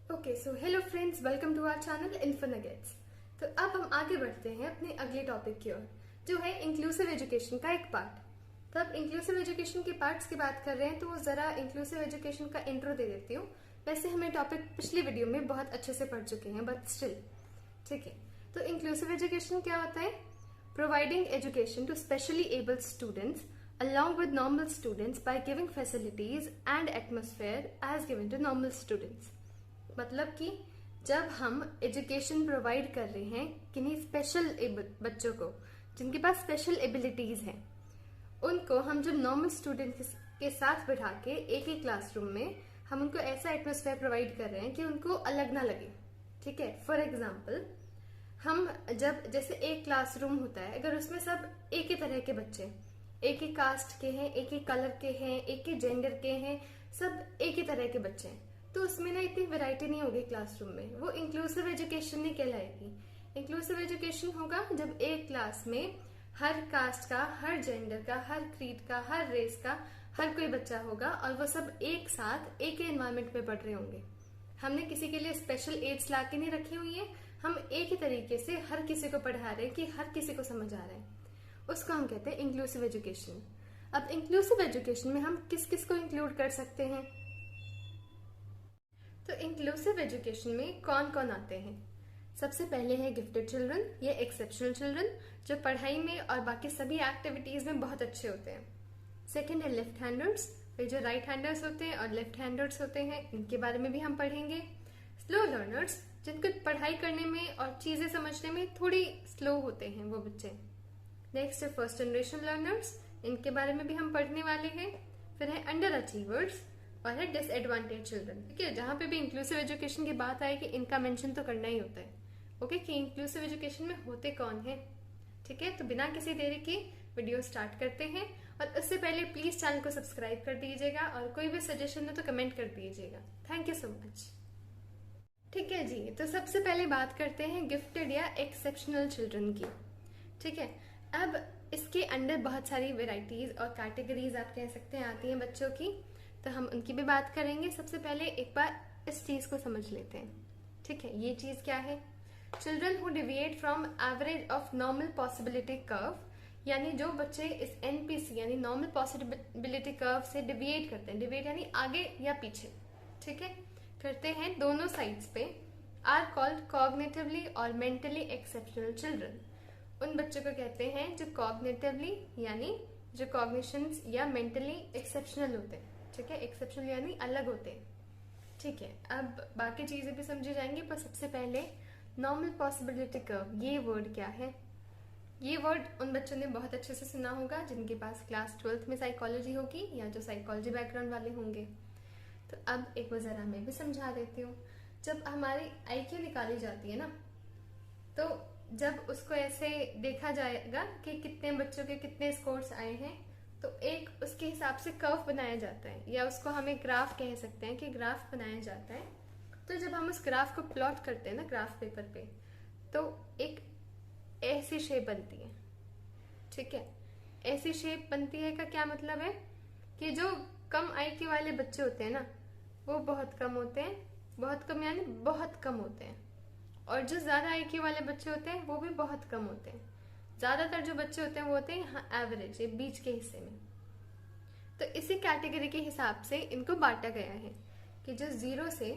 Okay so hello friends, welcome to our channel इन्फोनगेट्स। तो अब हम आगे बढ़ते हैं अपने अगले टॉपिक की ओर, जो है इंक्लूसिव एजुकेशन का एक पार्ट। तो अब इंक्लूसिव एजुकेशन के पार्ट्स की बात कर रहे हैं, तो जरा इंक्लूसिव एजुकेशन का इंट्रो दे देती हूँ। वैसे हमें टॉपिक पिछली वीडियो में बहुत अच्छे से पढ़ चुके हैं, बट स्टिल ठीक है। तो इंक्लूसिव एजुकेशन क्या होता है? Providing education to specially abled students along with normal students by giving facilities and atmosphere as given to normal students। मतलब कि जब हम एजुकेशन प्रोवाइड कर रहे हैं किन्हीं स्पेशल बच्चों को, जिनके पास स्पेशल एबिलिटीज हैं, उनको हम जब नॉर्मल स्टूडेंट के साथ बिठा के एक ही क्लासरूम में हम उनको ऐसा एटमोसफेयर प्रोवाइड कर रहे हैं कि उनको अलग ना लगे। ठीक है, फॉर एग्जाम्पल हम जब जैसे एक क्लासरूम होता है, अगर उसमें सब एक ही तरह के बच्चे, एक ही कास्ट के हैं, एक ही कलर के हैं, एक ही जेंडर के हैं, सब एक ही तरह के बच्चे हैं, तो उसमें ना इतनी वैरायटी नहीं होगी क्लासरूम में। वो इंक्लूसिव एजुकेशन नहीं कहलाएगी। इंक्लूसिव एजुकेशन होगा जब एक क्लास में हर कास्ट का, हर जेंडर का, हर क्रीड का, हर रेस का हर कोई बच्चा होगा और वो सब एक साथ एक ही एनवायरमेंट में पढ़ रहे होंगे। हमने किसी के लिए स्पेशल एड्स ला के नहीं रखी हुई है, हम एक ही तरीके से हर किसी को पढ़ा रहे हैं कि हर किसी को समझ आ रहा है। उसको हम कहते हैं इंक्लूसिव एजुकेशन। अब इंक्लूसिव एजुकेशन में हम किस किस को इंक्लूड कर सकते हैं? तो इंक्लूसिव एजुकेशन में कौन कौन आते हैं? सबसे पहले है गिफ्टेड चिल्ड्रन या एक्सेप्शनल चिल्ड्रन, जो पढ़ाई में और बाकी सभी एक्टिविटीज में बहुत अच्छे होते हैं। सेकंड है लेफ्ट हैंडर्स, जो राइट हैंडर्स होते हैं और लेफ्ट हैंडर्स होते हैं, इनके बारे में भी हम पढ़ेंगे। स्लो लर्नर्स, जिनको पढ़ाई करने में और चीजें समझने में थोड़ी स्लो होते हैं वो बच्चे। नेक्स्ट है फर्स्ट जनरेशन लर्नर्स, इनके बारे में भी हम पढ़ने वाले हैं। फिर है अंडर अचीवर्स और है डिसएडवांटेज चिल्ड्रन। ठीक है, जहां पे भी इंक्लूसिव एजुकेशन की बात आए कि इनका मेंशन तो करना ही होता है। ओके, कि इंक्लूसिव एजुकेशन में होते कौन है। ठीक है, तो बिना किसी देरी के वीडियो स्टार्ट करते हैं, और उससे पहले प्लीज चैनल को सब्सक्राइब कर दीजिएगा और कोई भी सजेशन हो तो कमेंट कर दीजिएगा। Thank you so much. ठीक है जी, तो सबसे पहले बात करते हैं गिफ्टेड या एक्सेप्शनल चिल्ड्रन की। ठीक है, अब इसके अंदर बहुत सारी वेराइटीज और कैटेगरीज आप कह सकते हैं आती हैं बच्चों की, तो हम उनकी भी बात करेंगे। सबसे पहले एक बार इस चीज को समझ लेते हैं। ठीक है, ये चीज क्या है? Children who deviate from average of normal possibility curve, यानी जो बच्चे इस एनपीसी यानी नॉर्मल पॉसिबिलिटी कर्व से डिविएट करते हैं, डिविएट यानी आगे या पीछे, ठीक है, करते हैं दोनों साइड्स पे, आर कॉल्ड कॉग्निटिवली और मेंटली एक्सेप्शनल चिल्ड्रन। उन बच्चों को कहते हैं जो कॉग्निटिवली यानी जो कॉग्निशंस या मेंटली एक्सेप्शनल होते हैं। ठीक है, एक्सेप्शनल यानी अलग होते हैं। ठीक है, अब बाकी चीजें भी समझी जाएंगी, पर सबसे पहले नॉर्मल पॉसिबिलिटी कर्व, ये वर्ड क्या है? ये वर्ड उन बच्चों ने बहुत अच्छे से सुना होगा जिनके पास क्लास 12th में साइकोलॉजी होगी या जो साइकोलॉजी बैकग्राउंड वाले होंगे। तो अब एक बार जरा मैं भी समझा देती हूँ। जब हमारी IQ निकाली जाती है ना, तो जब उसको ऐसे देखा जाएगा कि कितने बच्चों के कितने स्कोर्स आए हैं, तो एक उसके हिसाब से कर्व बनाया जाता है, या उसको हम एक ग्राफ कह सकते हैं कि ग्राफ बनाया जाता है। तो जब हम उस ग्राफ को प्लॉट करते हैं ना ग्राफ पेपर पे, तो एक ऐसी शेप बनती है। ठीक है, ऐसी शेप बनती है का क्या मतलब है कि जो कम IQ वाले बच्चे होते हैं ना, वो बहुत कम होते हैं, बहुत कम यानी बहुत कम होते हैं, और जो ज्यादा IQ वाले बच्चे होते हैं वो भी बहुत कम होते हैं। ज्यादातर जो बच्चे होते हैं वो होते हैं यहाँ एवरेज, ये बीच के हिस्से में। तो इसी कैटेगरी के हिसाब से इनको बांटा गया है कि जो 0 से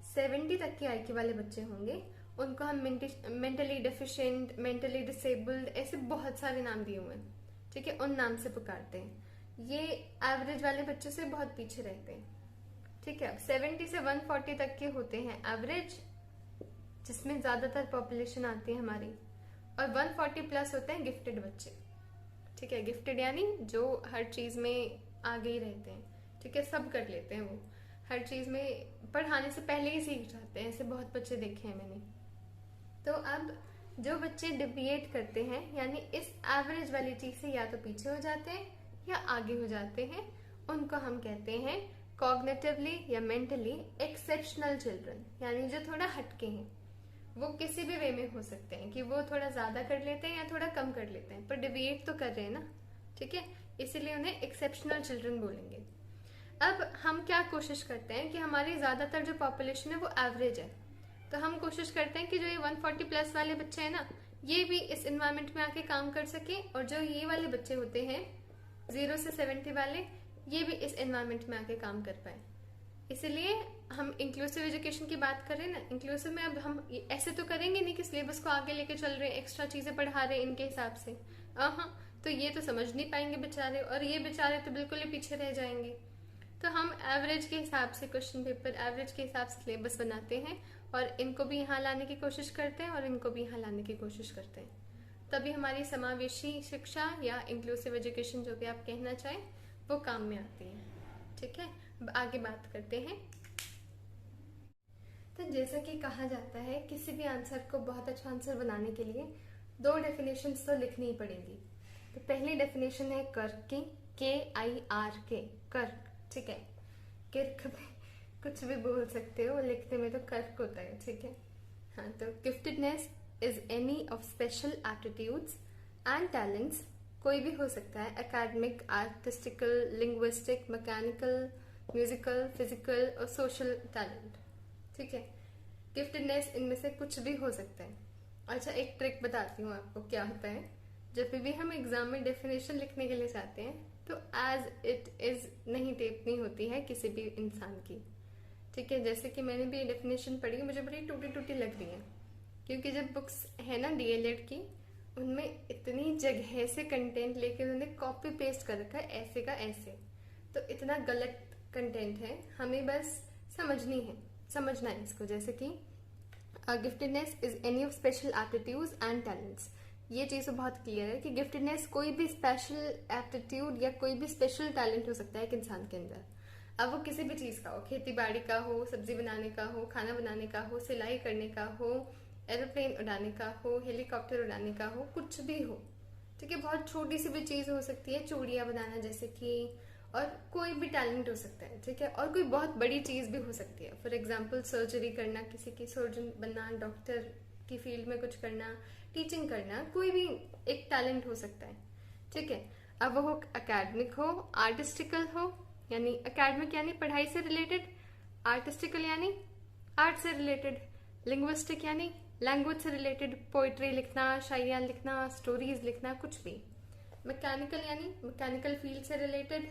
70 तक के IQ वाले बच्चे होंगे उनको हम मेंटली डिफिशिएंट, मेंटली डिसेबल्ड, ऐसे बहुत सारे नाम दिए हुए हैं। ठीक है, उन नाम से पुकारते हैं। ये एवरेज वाले बच्चों से बहुत पीछे रहते हैं। ठीक है, 70 से 140 तक के होते हैं एवरेज, जिसमें ज्यादातर पॉपुलेशन आती है हमारी, और 140 प्लस होते हैं गिफ्टेड बच्चे। ठीक है, गिफ्टेड यानी जो हर चीज में आगे ही रहते हैं। ठीक है, सब कर लेते हैं, वो हर चीज में पढ़ाने से पहले ही सीख जाते हैं, ऐसे बहुत बच्चे देखे हैं मैंने। तो अब जो बच्चे डिविएट करते हैं, यानी इस एवरेज वाली चीज से या तो पीछे हो जाते हैं या आगे हो जाते हैं, उनको हम कहते हैं कॉग्निटिवली या मेंटली एक्सेप्शनल चिल्ड्रन, यानी जो थोड़ा हटके हैं। वो किसी भी वे में हो सकते हैं कि वो थोड़ा ज्यादा कर लेते हैं या थोड़ा कम कर लेते हैं, पर डिविएट तो कर रहे हैं ना। ठीक है, इसीलिए उन्हें एक्सेप्शनल चिल्ड्रन बोलेंगे। अब हम क्या कोशिश करते हैं कि हमारी ज़्यादातर जो पॉपुलेशन है वो एवरेज है, तो हम कोशिश करते हैं कि जो ये 140 प्लस वाले बच्चे हैं ना, ये भी इस इन्वायरमेंट में आके काम कर सके, और जो ये वाले बच्चे होते हैं 0 से 70 वाले, ये भी इस इन्वायरमेंट में आके काम कर पाए। इसलिए हम इंक्लूसिव एजुकेशन की बात कर रहे हैं ना, इंक्लूसिव में अब हम ऐसे तो करेंगे नहीं कि सिलेबस को आगे लेके चल रहे हैं, एक्स्ट्रा चीजें पढ़ा रहे हैं इनके हिसाब से, हाँ, तो ये तो समझ नहीं पाएंगे बेचारे, और ये बेचारे तो बिल्कुल ही पीछे रह जाएंगे। तो हम एवरेज के हिसाब से क्वेश्चन पेपर, एवरेज के हिसाब से सिलेबस बनाते हैं, और इनको भी यहाँ लाने की कोशिश करते हैं और इनको भी यहाँ लाने की कोशिश करते हैं, तभी हमारी समावेशी शिक्षा या इंक्लूसिव एजुकेशन जो भी आप कहना चाहें वो काम में आती है। ठीक है, अब आगे बात करते हैं। तो जैसा कि कहा जाता है, किसी भी आंसर को बहुत अच्छा आंसर बनाने के लिए 2 डेफिनेशंस तो लिखनी ही पड़ेगी। तो पहली डेफिनेशन है कर्क की, KIRK, कर्क। ठीक है, किर्क में कुछ भी बोल सकते हो, लिखने में तो कर्क होता है। ठीक है, हाँ, तो giftedness is any of special aptitudes and talents, कोई भी हो सकता है, academic, artistical, linguistic, mechanical, musical, physical और सोशल टैलेंट। ठीक है, गिफ्टेडनेस इनमें से कुछ भी हो सकता है। अच्छा, एक ट्रिक बताती हूँ आपको क्या होता है। जब भी हम एग्जाम में डेफिनेशन लिखने के लिए जाते हैं तो एज इट इज नहीं टेपनी होती है किसी भी इंसान की। ठीक है, जैसे कि मैंने भी डेफिनेशन पढ़ी, मुझे बड़ी टूटी टूटी लग रही है, क्योंकि जब बुक्स है ना DLED की, उनमें इतनी जगह से कंटेंट लेके उन्होंने कॉपी पेस्ट कर रखा है, ऐसे का ऐसे, तो इतना गलत कंटेंट है, हमें बस समझना है इसको। जैसे कि giftedness is any of special aptitudes and talents, ये चीज़ तो बहुत क्लियर है कि गिफ्टेडनेस कोई भी स्पेशल एप्टीट्यूड या कोई भी स्पेशल टैलेंट हो सकता है एक इंसान के अंदर। अब वो किसी भी चीज़ का हो, खेती बाड़ी का हो, सब्जी बनाने का हो, खाना बनाने का हो, सिलाई करने का हो, एरोप्लेन उड़ाने का हो, हेलीकॉप्टर उड़ाने का हो, कुछ भी हो। ठीक है, बहुत छोटी सी भी चीज़ हो सकती है, चूड़ियाँ बनाना जैसे कि, और कोई भी टैलेंट हो सकता है। ठीक है, और कोई बहुत बड़ी चीज़ भी हो सकती है, फॉर एग्जाम्पल सर्जरी करना, किसी की सर्जन बनना, डॉक्टर की फील्ड में कुछ करना, टीचिंग करना, कोई भी एक टैलेंट हो सकता है। ठीक है, अब वो एकेडमिक हो, आर्टिस्टिकल हो, यानी एकेडमिक यानी पढ़ाई से रिलेटेड, आर्टिस्टिकल यानी आर्ट से रिलेटेड, लिंग्विस्टिक यानी लैंग्वेज से रिलेटेड, पोइट्री लिखना, शायरियाँ लिखना, स्टोरीज लिखना, कुछ भी, मैकेनिकल यानी मैकेनिकल फील्ड से रिलेटेड,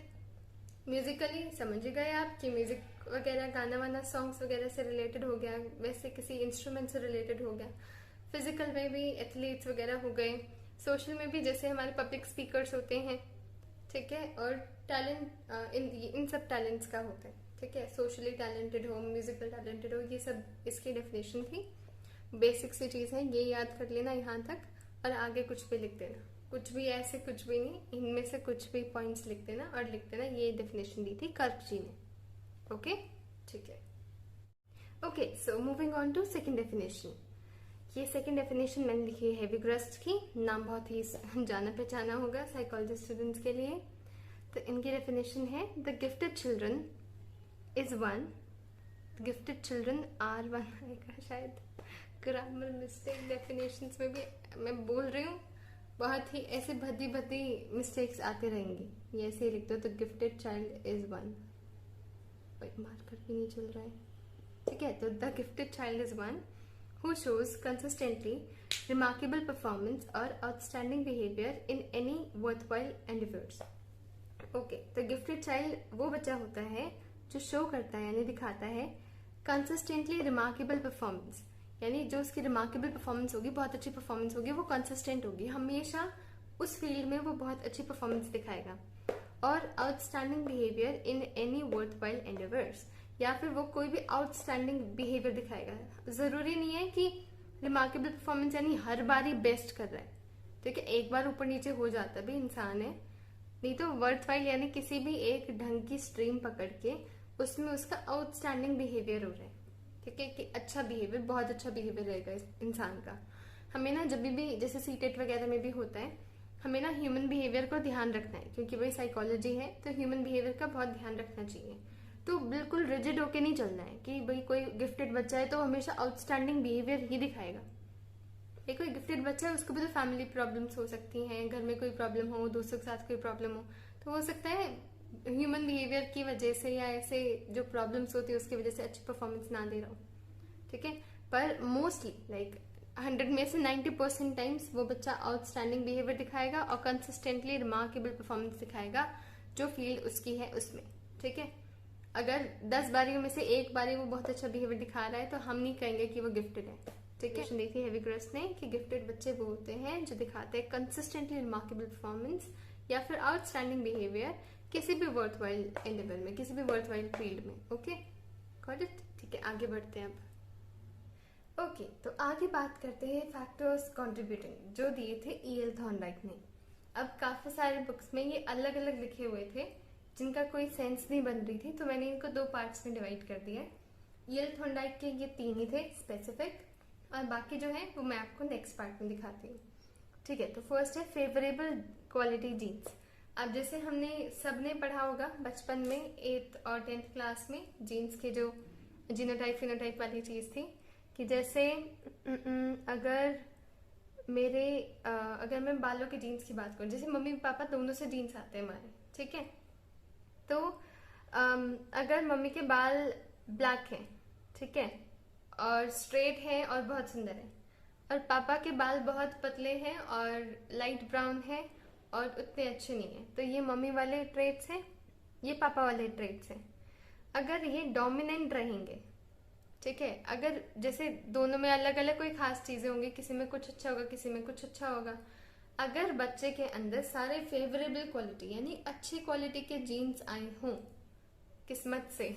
म्यूजिकली समझ गए आप कि म्यूजिक वगैरह, गाना वाना, सॉन्ग्स वगैरह से रिलेटेड हो गया, वैसे किसी इंस्ट्रूमेंट से रिलेटेड हो गया, फिजिकल में भी एथलीट्स वगैरह हो गए, सोशल में भी जैसे हमारे पब्लिक स्पीकर्स होते हैं। ठीक है, और टैलेंट इन सब टैलेंट्स का होता है। ठीक है, सोशली टैलेंटेड हो, म्यूजिकल टैलेंटेड हो, ये सब इसकी डेफिनेशन थी। बेसिक सी चीज़ है, ये याद कर लेना यहाँ तक, और आगे कुछ भी लिख देना, कुछ भी ऐसे कुछ भी नहीं, इनमें से कुछ भी पॉइंट्स लिख देना और लिख देना ये डेफिनेशन दी थी कर्क जी ने। ओके, ठीक है। Okay, so moving on to second definition. ये सेकेंड डेफिनेशन मैंने लिखी है हेविग्रस्ट की, नाम बहुत ही जाना पहचाना होगा साइकोलॉजी स्टूडेंट्स के लिए। तो इनकी डेफिनेशन है, the gifted children is one, gifted children are one, आएगा शायद, ग्रामर मिस्टेक डेफिनेशंस में भी मैं बोल रही हूँ, बहुत ही ऐसे भद्दी भद्दी मिस्टेक्स आते रहेंगी, ये ऐसे ही लिख दो, तो gifted child is one, marker भी नहीं चल रहा है। ठीक है, तो the gifted child is one who shows consistently remarkable performance or outstanding behavior in any worthwhile endeavors. Okay, तो गिफ्टेड चाइल्ड वो बच्चा होता है जो शो करता है यानी दिखाता है कंसिस्टेंटली रिमार्केबल परफॉर्मेंस, यानी जो उसकी रिमार्केबल परफॉर्मेंस होगी, बहुत अच्छी परफॉर्मेंस होगी, वो कंसिस्टेंट होगी, हमेशा उस फील्ड में वो बहुत अच्छी परफॉर्मेंस दिखाएगा, और outstanding behaviour in any worthwhile endeavours, या फिर वो कोई भी आउटस्टैंडिंग बिहेवियर दिखाएगा। जरूरी नहीं है कि रिमार्केबल परफॉर्मेंस यानी हर बार ही बेस्ट कर रहा है। ठीक है, एक बार ऊपर नीचे हो जाता भी इंसान है, नहीं तो वर्थवाइल यानी किसी भी एक ढंग की स्ट्रीम पकड़ के उसमें उसका आउटस्टैंडिंग बिहेवियर हो रहा है। ठीक है, कि अच्छा बिहेवियर, बहुत अच्छा बिहेवियर रहेगा इस इंसान का। हमें ना जब भी जैसे सीटेट वगैरह में भी होता है, हमें ना ह्यूमन बिहेवियर को ध्यान रखना है, क्योंकि भाई साइकोलॉजी है तो ह्यूमन बिहेवियर का बहुत ध्यान रखना चाहिए। तो बिल्कुल रिजिड होके नहीं चलना है कि भाई कोई गिफ्टेड बच्चा है तो हमेशा आउटस्टैंडिंग बिहेवियर ही दिखाएगा। एक कोई गिफ्टेड बच्चा है, उसको भी तो फैमिली प्रॉब्लम्स हो सकती हैं, घर में कोई प्रॉब्लम हो, दोस्तों के साथ कोई प्रॉब्लम हो, तो हो सकता है ह्यूमन बिहेवियर की वजह से या ऐसे जो प्रॉब्लम्स होती है उसकी वजह से अच्छी परफॉर्मेंस ना दे रहा हो, ठीक है। पर मोस्टली लाइक 100 में से 90% टाइम्स वो बच्चा आउटस्टैंडिंग बिहेवियर दिखाएगा और कंसिस्टेंटली रिमार्केबल परफॉर्मेंस दिखाएगा जो फील्ड उसकी है उसमें, ठीक है। अगर 10 बारियों में से एक बारी वो बहुत अच्छा बिहेवियर दिखा रहा है तो हम नहीं कहेंगे कि वो गिफ्टेड है, ठीक है। देखी हैवी क्रस्ट ने कि गिफ्टेड बच्चे वो होते हैं जो दिखाते हैं कंसिस्टेंटली रिमार्केबल परफॉर्मेंस या फिर आउटस्टैंडिंग बिहेवियर किसी भी वर्थवाइल एंडेवर में, किसी भी वर्थवाइल फील्ड में। ओके, गॉट इट, ठीक है। आगे बढ़ते हैं अब। ओके, तो आगे बात करते हैं फैक्टर्स कंट्रीब्यूटिंग जो दिए थे E.L. थॉर्नडाइक ने। अब काफी सारे बुक्स में ये अलग अलग लिखे हुए थे जिनका कोई सेंस नहीं बन रही थी, तो मैंने इनको 2 पार्ट्स में डिवाइड कर दिया है। E.L. थॉर्नडाइक के ये 3 ही थे स्पेसिफिक, और बाकी जो है वो मैं आपको नेक्स्ट पार्ट में दिखाती हूँ, ठीक है। तो फर्स्ट है फेवरेबल क्वालिटी जीन्स। अब जैसे हमने सबने पढ़ा होगा बचपन में 8th और 10th क्लास में जीन्स के जो जीनोटाइप फिनोटाइप वाली चीज थी कि जैसे अगर अगर मैं बालों के जीन्स की बात करूं, जैसे मम्मी पापा दोनों से जीन्स आते हैं हमारे, ठीक है। तो अगर मम्मी के बाल ब्लैक हैं, ठीक है, और स्ट्रेट हैं और बहुत सुंदर है, और पापा के बाल बहुत पतले हैं और लाइट ब्राउन है और उतने अच्छे नहीं है, तो ये मम्मी वाले ट्रेट्स हैं, ये पापा वाले ट्रेट्स हैं। अगर ये डोमिनेंट रहेंगे, ठीक है, अगर जैसे दोनों में अलग अलग कोई खास चीजें होंगी, किसी में कुछ अच्छा होगा किसी में कुछ अच्छा होगा, अगर बच्चे के अंदर सारे फेवरेबल क्वालिटी यानी अच्छी क्वालिटी के जीन्स आए हों किस्मत से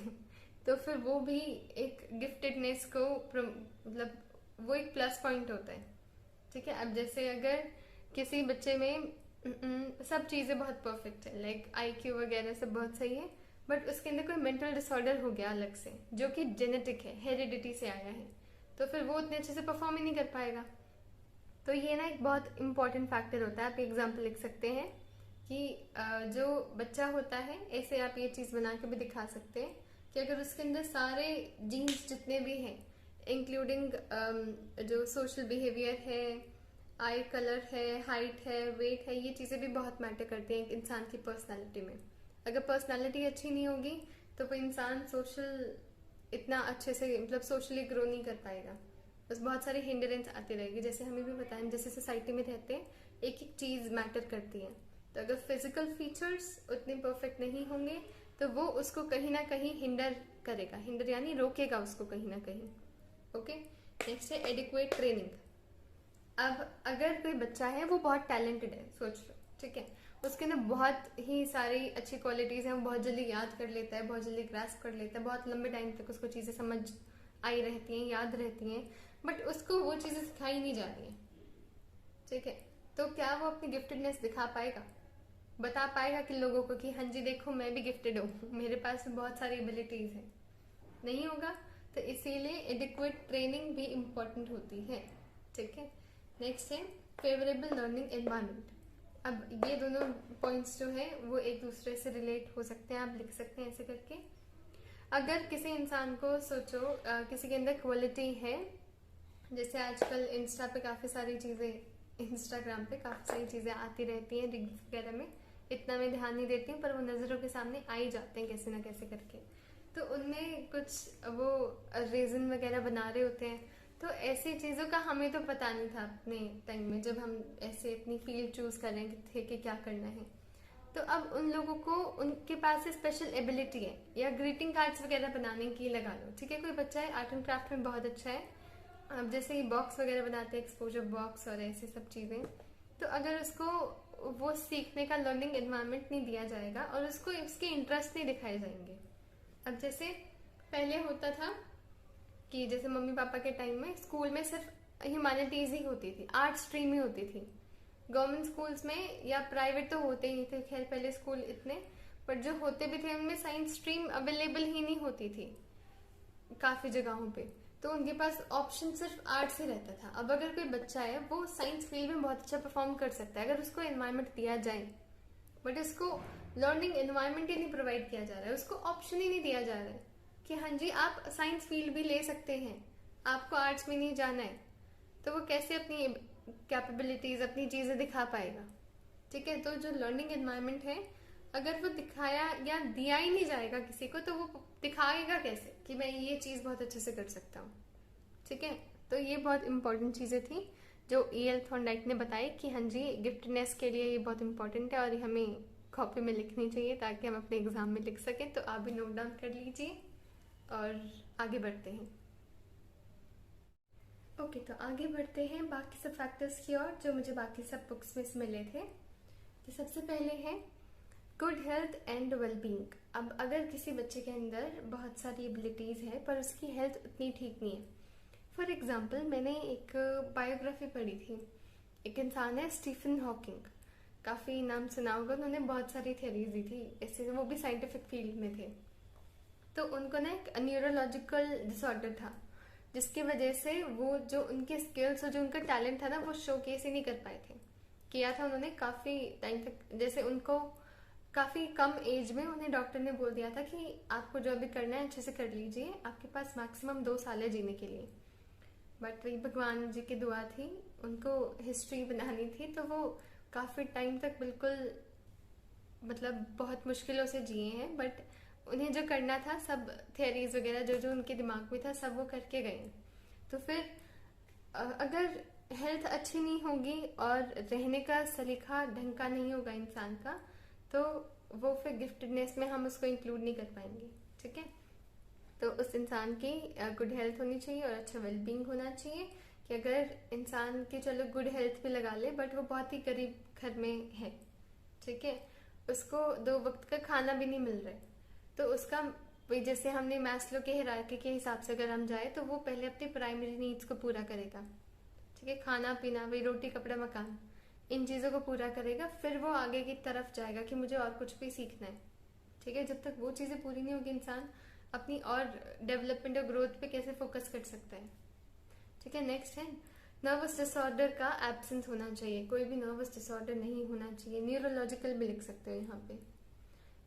तो फिर वो भी एक गिफ्टेडनेस को मतलब वो एक प्लस पॉइंट होता है, ठीक है। अब जैसे अगर किसी बच्चे में सब चीजें बहुत परफेक्ट है, लाइक IQ वगैरह सब बहुत सही है, बट उसके अंदर कोई मेंटल डिसऑर्डर हो गया अलग से जो कि जेनेटिक है, हेरिडिटी से आया है, तो फिर वो उतने अच्छे से परफॉर्म ही नहीं कर पाएगा। तो ये ना एक बहुत इंपॉर्टेंट फैक्टर होता है। आप एग्जाम्पल लिख सकते हैं कि जो बच्चा होता है, ऐसे आप ये चीज बना के भी दिखा सकते हैं कि अगर उसके अंदर सारे जीन्स जितने भी हैं इंक्लूडिंग जो सोशल बिहेवियर है, आई कलर है, हाइट है, वेट है, ये चीजें भी बहुत मैटर करती हैं एक इंसान की पर्सनालिटी में। अगर पर्सनालिटी अच्छी नहीं होगी तो वो इंसान सोशल इतना अच्छे से मतलब सोशली ग्रो नहीं कर पाएगा, बस बहुत सारी हिंडरेंस आती रहेगी। जैसे हमें भी पता है जैसे सोसाइटी में रहते हैं एक एक चीज मैटर करती है, तो अगर फिजिकल फीचर्स उतने परफेक्ट नहीं होंगे तो वो उसको कहीं ना कहीं हिंडर करेगा, हिंडर यानी रोकेगा उसको कहीं ना कहीं। ओके, नेक्स्ट है एडिक्वेट ट्रेनिंग। अब अगर कोई बच्चा है वो बहुत टैलेंटेड है, सोच लो, ठीक है, उसके अंदर बहुत ही सारी अच्छी क्वालिटीज हैं, वो बहुत जल्दी याद कर लेता है, बहुत जल्दी ग्रास्प कर लेता है, बहुत लंबे टाइम तक उसको चीजें समझ आई रहती हैं, याद रहती हैं, बट उसको वो चीजें सिखाई नहीं जा रही हैं, ठीक है। तो क्या वो अपनी गिफ्टेडनेस दिखा पाएगा, बता पाएगा कि लोगों को कि हाँ जी देखो मैं भी गिफ्टेड हूँ, मेरे पास भी बहुत सारी एबिलिटीज हैं? नहीं होगा। तो इसीलिए एडिक्वेट ट्रेनिंग भी इम्पोर्टेंट होती है, ठीक है। नेक्स्ट है फेवरेबल लर्निंग एनवायरनमेंट। अब ये दोनों पॉइंट्स जो है वो एक दूसरे से रिलेट हो सकते हैं, आप लिख सकते हैं ऐसे करके। अगर किसी इंसान को सोचो किसी के अंदर क्वालिटी है, जैसे आजकल इंस्टा पे काफी सारी चीजें, इंस्टाग्राम पे काफी सारी चीजें आती रहती हैं, रील्स वगैरह में इतना मैं ध्यान नहीं देती हूँ, पर वो नजरों के सामने आ ही जाते हैं कैसे ना कैसे करके। तो उनमें कुछ वो रीजन वगैरह बना रहे होते हैं, तो ऐसी चीजों का हमें तो पता नहीं था अपने टाइम में जब हम ऐसे अपनी फील्ड चूज कर रहे थे कि क्या करना है। तो अब उन लोगों को उनके पास स्पेशल एबिलिटी है, या ग्रीटिंग कार्ड्स वगैरह बनाने की लगा लो, ठीक है। कोई बच्चा है आर्ट एंड क्राफ्ट में बहुत अच्छा है, अब जैसे ये बॉक्स वगैरह बनाते हैं, एक्सपोजर बॉक्स और ऐसे सब चीजें, तो अगर उसको वो सीखने का लर्निंग एनवायरनमेंट नहीं दिया जाएगा और उसको इसके इंटरेस्ट नहीं दिखाए जाएंगे। अब जैसे पहले होता था कि जैसे मम्मी पापा के टाइम में स्कूल में सिर्फ ह्यूमैनिटीज ही होती थी, आर्ट स्ट्रीम ही होती थी। गवर्नमेंट स्कूल्स में या प्राइवेट तो होते ही नहीं थे, खैर पहले स्कूल इतने, पर जो होते भी थे उनमें साइंस स्ट्रीम अवेलेबल ही नहीं होती थी काफी जगहों पे, तो उनके पास ऑप्शन सिर्फ आर्ट से रहता था। अब अगर कोई बच्चा है वो साइंस फील्ड में बहुत अच्छा परफॉर्म कर सकता है अगर उसको एनवायरनमेंट दिया जाए, बट उसको लर्निंग एनवायरनमेंट ही नहीं प्रोवाइड किया जा रहा है, उसको ऑप्शन ही नहीं दिया जा रहा है कि हाँ जी आप साइंस फील्ड भी ले सकते हैं, आपको आर्ट्स में नहीं जाना है, तो वो कैसे अपनी कैपेबिलिटीज अपनी चीजें दिखा पाएगा, ठीक है। तो जो लर्निंग एनवायरनमेंट है अगर वो दिखाया या दिया ही नहीं जाएगा किसी को, तो वो दिखाएगा कैसे कि मैं ये चीज़ बहुत अच्छे से कर सकता हूँ। ठीक है, तो ये बहुत इंपॉर्टेंट चीज़ें थी जो E.L. थॉर्नडाइक ने बताई कि हाँ जी, गिफ्टनेस के लिए ये बहुत इंपॉर्टेंट है और ये हमें कॉपी में लिखनी चाहिए ताकि हम अपने एग्जाम में लिख सकें। तो आप भी नोट डाउन कर लीजिए और आगे बढ़ते हैं। ओके, तो आगे बढ़ते हैं बाकी सब फैक्टर्स की ओर जो मुझे बाकी सब बुक्स में से मिले थे। तो सबसे पहले है गुड हेल्थ एंड वेलबींग। अब अगर किसी बच्चे के अंदर बहुत सारी एबिलिटीज़ है पर उसकी हेल्थ उतनी ठीक नहीं है। फॉर एग्जाम्पल, मैंने एक बायोग्राफी पढ़ी थी। एक इंसान है स्टीफन हॉकिंग, काफ़ी नाम सुना होगा, उन्होंने बहुत सारी थियरीज दी थी, ऐसे वो भी साइंटिफिक फील्ड में थे। तो उनको ना एक न्यूरोलॉजिकल डिसऑर्डर था जिसकी वजह से वो जो उनके स्किल्स और जो उनका टैलेंट था ना वो शोकेस ही नहीं कर पाए थे। किया था उन्होंने काफ़ी टाइम तक, जैसे उनको काफ़ी कम एज में उन्हें डॉक्टर ने बोल दिया था कि आपको जो भी करना है अच्छे से कर लीजिए, आपके पास मैक्सिमम 2 साल है जीने के लिए। बट वही भगवान जी की दुआ थी, उनको हिस्ट्री बनानी थी, तो वो काफ़ी टाइम तक बिल्कुल मतलब बहुत मुश्किलों से जिए हैं। बट उन्हें जो करना था सब थियरीज वगैरह जो जो उनके दिमाग में था सब वो करके गए। तो फिर अगर हेल्थ अच्छी नहीं होगी और रहने का सलीका ढंग का नहीं होगा इंसान का, तो वो फिर गिफ्टेडनेस में हम उसको इंक्लूड नहीं कर पाएंगे। ठीक है, तो उस इंसान की गुड हेल्थ होनी चाहिए और अच्छा वेलबींग होना चाहिए। कि अगर इंसान की चलो गुड हेल्थ भी लगा ले बट वो बहुत ही गरीब घर में है, ठीक है, उसको 2 वक्त का खाना भी नहीं मिल रहा है, तो उसका जैसे हमने मैस्लो के हिरार्की के हिसाब से अगर हम जाए तो वो पहले अपनी प्राइमरी नीड्स को पूरा करेगा। ठीक है, खाना पीना, वही रोटी कपड़ा मकान, इन चीज़ों को पूरा करेगा, फिर वो आगे की तरफ जाएगा कि मुझे और कुछ भी सीखना है। ठीक है, जब तक वो चीज़ें पूरी नहीं होगी इंसान अपनी और डेवलपमेंट और ग्रोथ पे कैसे फोकस कर सकता है। ठीक है, नेक्स्ट है नर्वस डिसऑर्डर का एब्सेंस होना चाहिए। कोई भी नर्वस डिसऑर्डर नहीं होना चाहिए, न्यूरोलॉजिकल भी लिख सकते हो यहाँ पे।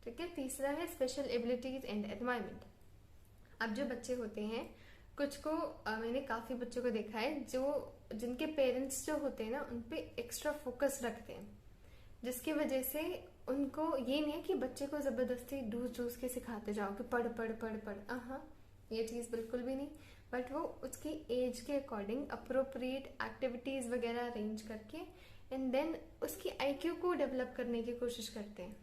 ठीक है, तीसरा है स्पेशल एबिलिटीज एंड एनवायरमेंट। अब जो बच्चे होते हैं कुछ को मैंने काफ़ी बच्चों को देखा है जो जिनके पेरेंट्स जो होते हैं ना उन पे एक्स्ट्रा फोकस रखते हैं, जिसकी वजह से उनको ये नहीं है कि बच्चे को ज़बरदस्ती डूस डूस के सिखाते जाओ कि पढ़ पढ़ पढ़ पढ़, हाँ ये चीज़ बिल्कुल भी नहीं। बट वो उसकी एज के अकॉर्डिंग अप्रोप्रिएट एक्टिविटीज़ वगैरह अरेंज करके एंड देन उसकी आईक्यू को डेवलप करने की कोशिश करते हैं।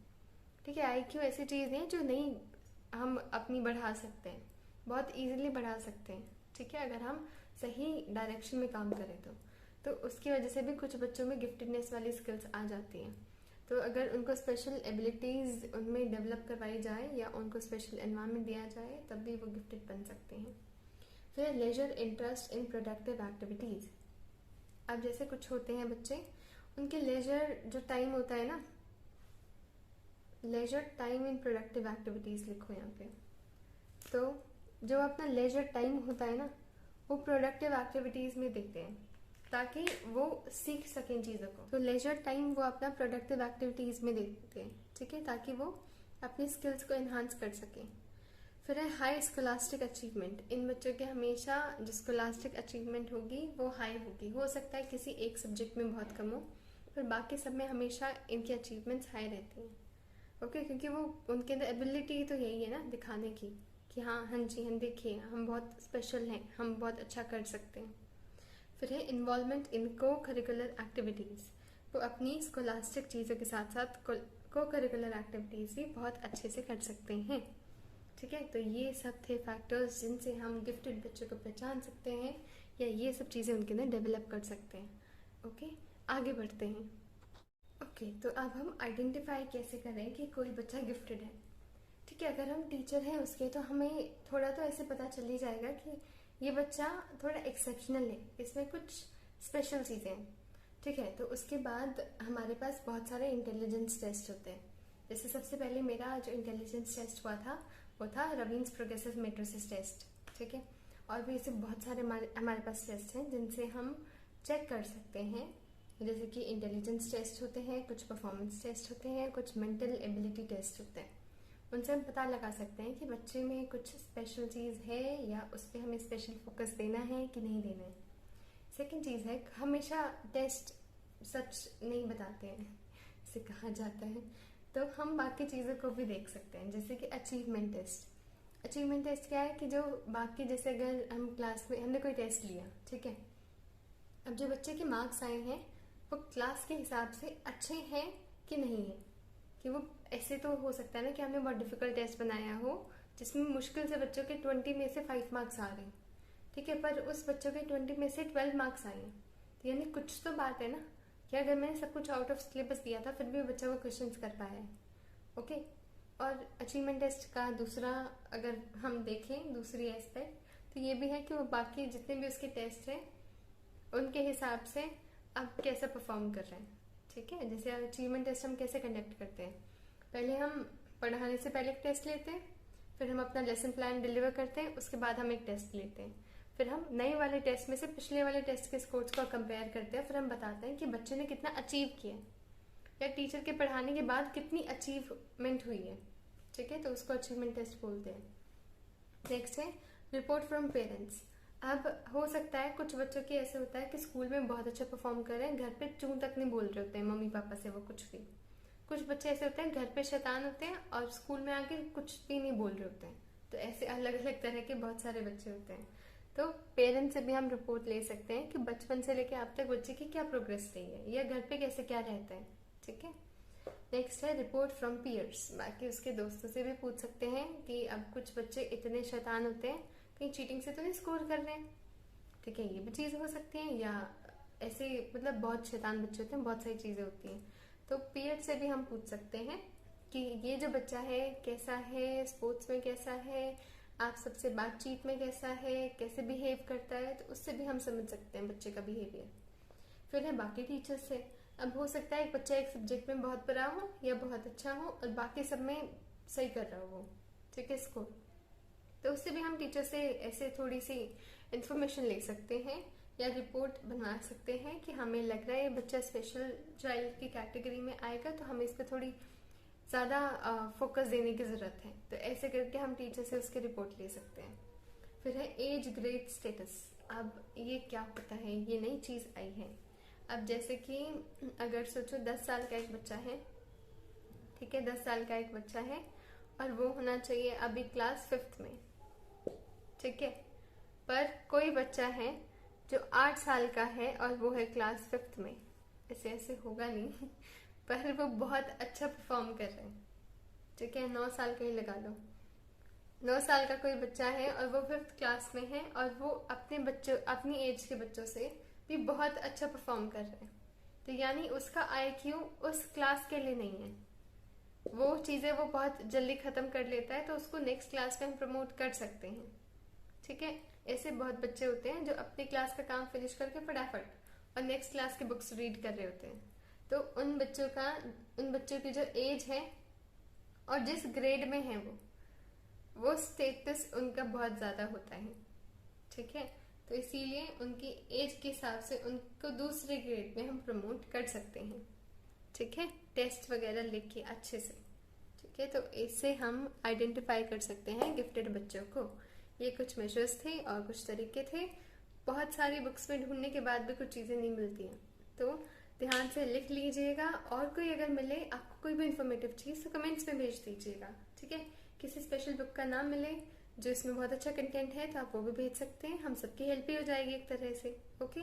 ठीक है, आईक्यू ऐसी चीज़ है जो नहीं हम अपनी बढ़ा सकते हैं, बहुत इजीली बढ़ा सकते हैं। ठीक है, अगर हम सही डायरेक्शन में काम करें तो उसकी वजह से भी कुछ बच्चों में गिफ्टेडनेस वाली स्किल्स आ जाती हैं। तो अगर उनको स्पेशल एबिलिटीज़ उनमें डेवलप करवाई जाए या उनको स्पेशल एनवायरनमेंट दिया जाए तब भी वो गिफ्टेड बन सकते हैं। फिर leisure interest in productive activities. अब जैसे कुछ होते हैं बच्चे, उनके लेजर जो टाइम होता है ना, leisure time in productive activities लिखो यहाँ पे। तो जो अपना लेजर टाइम होता है ना वो प्रोडक्टिव एक्टिविटीज़ में देते हैं ताकि वो सीख सकें चीज़ों को। तो लेजर टाइम वो अपना प्रोडक्टिव एक्टिविटीज़ में देते हैं, ठीक है, ताकि वो अपनी स्किल्स को एनहांस कर सकें। फिर है हाई स्कोलास्टिक अचीवमेंट। इन बच्चों के हमेशा जो स्कोलास्टिक अचीवमेंट होगी वो हाई होगी। हो सकता है किसी एक सब्जेक्ट में बहुत कम हो पर बाकी सब में हमेशा इनकी अचीवमेंट्स हाई रहती हैं। ओके, क्योंकि वो उनके अंदर एबिलिटी तो यही है ना दिखाने की कि हाँ हाँ जी हम देखिए हम बहुत स्पेशल हैं, हम बहुत अच्छा कर सकते हैं। फिर है इन्वॉल्वमेंट इन को करिकुलर एक्टिविटीज़। वो अपनी स्कोलास्टिक चीज़ों के साथ साथ को करिकुलर एक्टिविटीज़ भी बहुत अच्छे से कर सकते हैं। ठीक है, तो ये सब थे फैक्टर्स जिनसे हम गिफ्टेड बच्चों को पहचान सकते हैं या ये सब चीज़ें उनके अंदर डेवलप कर सकते हैं। ओके, आगे बढ़ते हैं। ओके, तो अब हम आइडेंटिफाई कैसे करें कि कोई बच्चा गिफ्टेड है। ठीक है, अगर हम टीचर हैं उसके तो हमें थोड़ा तो ऐसे पता चल ही जाएगा कि ये बच्चा थोड़ा एक्सेप्शनल है, इसमें कुछ स्पेशल चीज़ें हैं। ठीक है, तो उसके बाद हमारे पास बहुत सारे इंटेलिजेंस टेस्ट होते हैं। जैसे सबसे पहले मेरा जो इंटेलिजेंस टेस्ट हुआ था वो था रवीन्स प्रोग्रेसिव मैट्रिसेस टेस्ट। ठीक है, और भी ऐसे बहुत सारे हमारे पास टेस्ट हैं जिनसे हम चेक कर सकते हैं। जैसे कि इंटेलिजेंस टेस्ट होते हैं, कुछ परफॉर्मेंस टेस्ट होते हैं, कुछ मेंटल एबिलिटी टेस्ट होते हैं। उनसे हम पता लगा सकते हैं कि बच्चे में कुछ स्पेशल चीज़ है या उस पर हमें स्पेशल फोकस देना है कि नहीं देना है। सेकंड चीज़ है, हमेशा टेस्ट सच नहीं बताते हैं, इसे कहा जाता है। तो हम बाकी चीज़ों को भी देख सकते हैं, जैसे कि अचीवमेंट टेस्ट। अचीवमेंट टेस्ट क्या है कि जो बाकी, जैसे अगर हम क्लास में हमने कोई टेस्ट लिया, ठीक है, अब जो बच्चे के मार्क्स आए हैं वो क्लास के हिसाब से अच्छे हैं कि नहीं है। कि वो ऐसे तो हो सकता है ना कि हमने बहुत डिफिकल्ट टेस्ट बनाया हो जिसमें मुश्किल से बच्चों के 20 में से 5 मार्क्स आ रहे हैं, ठीक है, पर उस बच्चों के 20 में से 12 मार्क्स आए हैं, तो यानी कुछ तो बात है ना कि अगर मैंने सब कुछ आउट ऑफ सिलेबस दिया था फिर भी बच्चा वो क्वेश्चन कर पाया है। ओके। और अचीवमेंट टेस्ट का दूसरा अगर हम देखें दूसरी एस्पेक्ट, तो ये भी है कि वो बाकी जितने भी उसके टेस्ट हैं उनके हिसाब से अब कैसा परफॉर्म कर रहे हैं, ठीक है। जैसे अचीवमेंट टेस्ट हम कैसे कंडक्ट करते हैं, पहले हम पढ़ाने से पहले एक टेस्ट लेते हैं, फिर हम अपना लेसन प्लान डिलीवर करते हैं, उसके बाद हम एक टेस्ट लेते हैं, फिर हम नए वाले टेस्ट में से पिछले वाले टेस्ट के स्कोर्स को कंपेयर करते हैं, फिर हम बताते हैं कि बच्चे ने कितना अचीव किया या टीचर के पढ़ाने के बाद कितनी अचीवमेंट हुई है, ठीक है, तो उसको अचीवमेंट टेस्ट बोलते हैं। नेक्स्ट है रिपोर्ट फ्रॉम पेरेंट्स। अब हो सकता है कुछ बच्चों के ऐसे होता है कि स्कूल में बहुत अच्छा परफॉर्म कर रहे हैं, घर पे चूं तक नहीं बोल रहे होते हैं मम्मी पापा से वो कुछ भी। कुछ बच्चे ऐसे होते हैं घर पे शैतान होते हैं और स्कूल में आके कुछ भी नहीं बोल रहे होते हैं, तो ऐसे अलग अलग तरह के बहुत सारे बच्चे होते हैं। तो पेरेंट्स से भी हम रिपोर्ट ले सकते हैं कि बचपन से लेकर अब तक बच्चे की क्या प्रोग्रेस रही है या घर पे कैसे क्या रहता है, ठीक है। नेक्स्ट है रिपोर्ट फ्रॉम पीयर्स। बाकी उसके दोस्तों से भी पूछ सकते हैं कि अब कुछ बच्चे इतने शैतान होते हैं कहीं चीटिंग से तो नहीं स्कोर कर रहे हैं, ठीक है, ये भी चीज़ हो सकती है, या ऐसे मतलब बहुत शैतान बच्चे होते हैं, बहुत सारी चीज़ें होती हैं, तो पीयर से भी हम पूछ सकते हैं कि ये जो बच्चा है कैसा है, स्पोर्ट्स में कैसा है, आप सबसे बातचीत में कैसा है, कैसे बिहेव करता है, तो उससे भी हम समझ सकते हैं बच्चे का बिहेवियर। फिर है बाकी टीचर्स से। अब हो सकता है एक बच्चा एक सब्जेक्ट में बहुत बुरा हो या बहुत अच्छा हो और बाकी सब में सही कर रहा हो वो, ठीक है, स्कोर, तो उससे भी हम टीचर से ऐसे थोड़ी सी इंफॉर्मेशन ले सकते हैं या रिपोर्ट बनवा सकते हैं कि हमें लग रहा है ये बच्चा स्पेशल चाइल्ड की कैटेगरी में आएगा, तो हमें इस पर थोड़ी ज़्यादा फोकस देने की ज़रूरत है, तो ऐसे करके हम टीचर से उसकी रिपोर्ट ले सकते हैं। फिर है एज ग्रेड स्टेटस। अब ये क्या होता है, ये नई चीज़ आई है। अब जैसे कि अगर सोचो 10 साल का एक बच्चा है, ठीक है, 10 साल का एक बच्चा है और वो होना चाहिए अभी क्लास 5th में, ठीक है, पर कोई बच्चा है जो 8 साल का है और वो है क्लास 5th में, ऐसे ऐसे होगा नहीं पर वो बहुत अच्छा परफॉर्म कर रहे हैं, ठीक है, 9 साल का ही लगा लो, 9 साल का कोई बच्चा है और वो 5th क्लास में है और वो अपने बच्चों अपनी एज के बच्चों से भी बहुत अच्छा परफॉर्म कर रहे हैं, तो यानी उसका IQ उस क्लास के लिए नहीं है, वो चीज़ें वो बहुत जल्दी ख़त्म कर लेता है, तो उसको नेक्स्ट क्लास में हम प्रमोट कर सकते हैं, ठीक है। ऐसे बहुत बच्चे होते हैं जो अपनी क्लास का काम फिनिश करके फटाफट और नेक्स्ट क्लास की बुक्स रीड कर रहे होते हैं, तो उन बच्चों की जो एज है और जिस ग्रेड में है वो स्टेटस उनका बहुत ज़्यादा होता है, ठीक है, तो इसीलिए उनकी एज के हिसाब से उनको दूसरे ग्रेड में हम प्रमोट कर सकते हैं, ठीक है, टेस्ट वगैरह लिख के अच्छे से, ठीक है, तो इससे हम आइडेंटिफाई कर सकते हैं गिफ्टेड बच्चों को। ये कुछ मेजर्स थे और कुछ तरीके थे, बहुत सारी बुक्स में ढूंढने के बाद भी कुछ चीज़ें नहीं मिलती हैं, तो ध्यान से लिख लीजिएगा, और कोई अगर मिले आपको कोई भी इंफॉर्मेटिव चीज़ तो कमेंट्स में भेज दीजिएगा, ठीक है। किसी स्पेशल बुक का नाम मिले जो इसमें बहुत अच्छा कंटेंट है तो आप वो भी भेज सकते हैं, हम सबकी हेल्प ही हो जाएगी एक तरह से, ओके,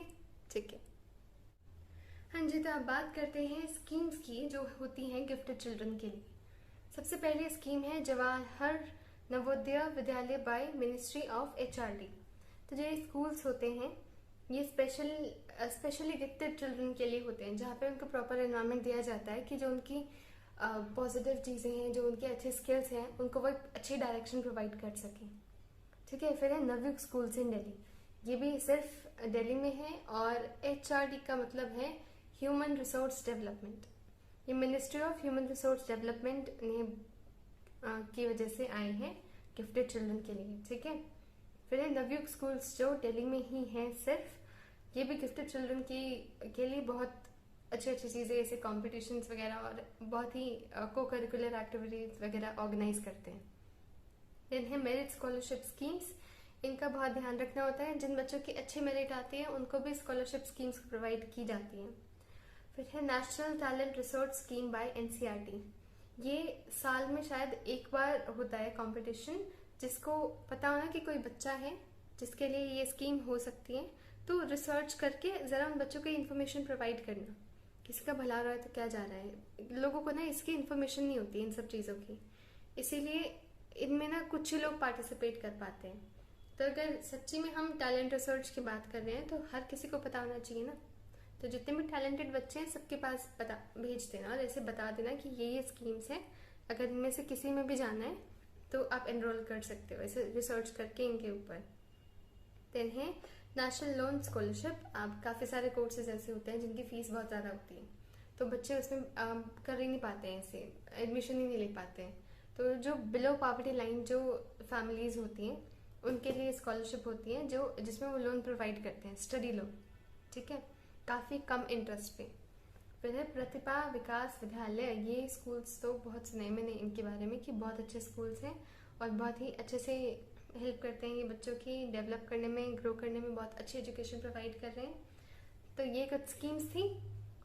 ठीक है। हाँ जी, तो अब बात करते हैं स्कीम्स की जो होती हैं गिफ्टेड चिल्ड्रन के लिए। सबसे पहले स्कीम है Jawahar Navodaya Vidyalaya by ministry of HRD। तो जो ये स्कूल्स होते हैं ये स्पेशली गिफ्टेड चिल्ड्रन के लिए होते हैं, जहाँ पे उनको प्रॉपर एनवायरनमेंट दिया जाता है कि जो उनकी पॉजिटिव चीज़ें हैं, जो उनके अच्छे स्किल्स हैं, उनको वो एक अच्छी डायरेक्शन प्रोवाइड कर सकें, ठीक है। फिर है नवयुग स्कूल्स इन दिल्ली, ये भी सिर्फ दिल्ली में है और HRD का मतलब है ह्यूमन रिसोर्स डेवलपमेंट। ये ministry of human resource development ने की वजह से आए हैं गिफ्टेड चिल्ड्रन के लिए, ठीक है। फिर है नवयुग स्कूल्स जो दिल्ली में ही है सिर्फ, ये भी गिफ्टेड चिल्ड्रन के लिए बहुत अच्छी अच्छी चीज़ें ऐसे कॉम्पिटिशन्स वगैरह और बहुत ही को करिकुलर एक्टिविटीज़ वगैरह ऑर्गेनाइज करते हैं। देन है मेरिट स्कॉलरशिप स्कीम्स, इनका बहुत ध्यान रखना होता है, जिन बच्चों की अच्छी मेरिट आती है उनको भी स्कॉलरशिप स्कीम्स प्रोवाइड की जाती हैं। फिर है national talent resource scheme bye NCERT, ये साल में शायद एक बार होता है कंपटीशन, जिसको पता होना कि कोई बच्चा है जिसके लिए ये स्कीम हो सकती है, तो रिसर्च करके ज़रा उन बच्चों को इन्फॉर्मेशन प्रोवाइड करना, किसी का भला हो रहा है तो क्या जा रहा है। लोगों को ना इसकी इन्फॉर्मेशन नहीं होती इन सब चीज़ों की, इसीलिए इनमें ना कुछ ही लोग पार्टिसिपेट कर पाते हैं। तो अगर सच्ची में हम टैलेंट रिसर्च की बात कर रहे हैं तो हर किसी को पता होना चाहिए ना। तो जितने भी टैलेंटेड बच्चे हैं सबके पास पता भेज देना और ऐसे बता देना कि ये स्कीम्स हैं, अगर इनमें से किसी में भी जाना है तो आप एनरोल कर सकते हो, ऐसे रिसर्च करके इनके ऊपर। देन है नेशनल लोन स्कॉलरशिप। आप काफ़ी सारे कोर्सेज ऐसे होते हैं जिनकी फ़ीस बहुत ज़्यादा होती है, तो बच्चे उसमें कर ही नहीं पाते हैं, ऐसे एडमिशन ही नहीं ले पाते हैं। तो जो बिलो पॉवर्टी लाइन जो फैमिलीज़ होती हैं उनके लिए स्कॉलरशिप होती है जो जिसमें वो लोन प्रोवाइड करते हैं, स्टडी लोन, ठीक है, काफ़ी कम इंटरेस्ट पे। फिर है प्रतिभा विकास विद्यालय। ये स्कूल्स तो बहुत सुने मैंने इनके बारे में कि बहुत अच्छे स्कूल्स हैं और बहुत ही अच्छे से हेल्प करते हैं, ये बच्चों की डेवलप करने में, ग्रो करने में बहुत अच्छी एजुकेशन प्रोवाइड कर रहे हैं। तो ये कुछ स्कीम्स थी।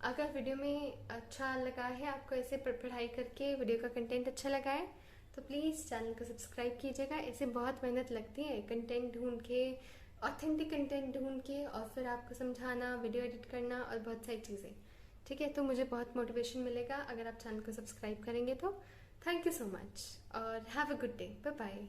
अगर वीडियो में अच्छा लगा है आपको, ऐसे पढ़ाई करके वीडियो का कंटेंट अच्छा लगा है, तो प्लीज़ चैनल को सब्सक्राइब कीजिएगा। ऐसे बहुत मेहनत लगती है कंटेंट ढूंढ के, ऑथेंटिक कंटेंट ढूंढ के, और फिर आपको समझाना, वीडियो एडिट करना और बहुत सारी चीज़ें, ठीक है। तो मुझे बहुत मोटिवेशन मिलेगा अगर आप चैनल को सब्सक्राइब करेंगे तो। थैंक यू सो मच और have a good day, bye bye.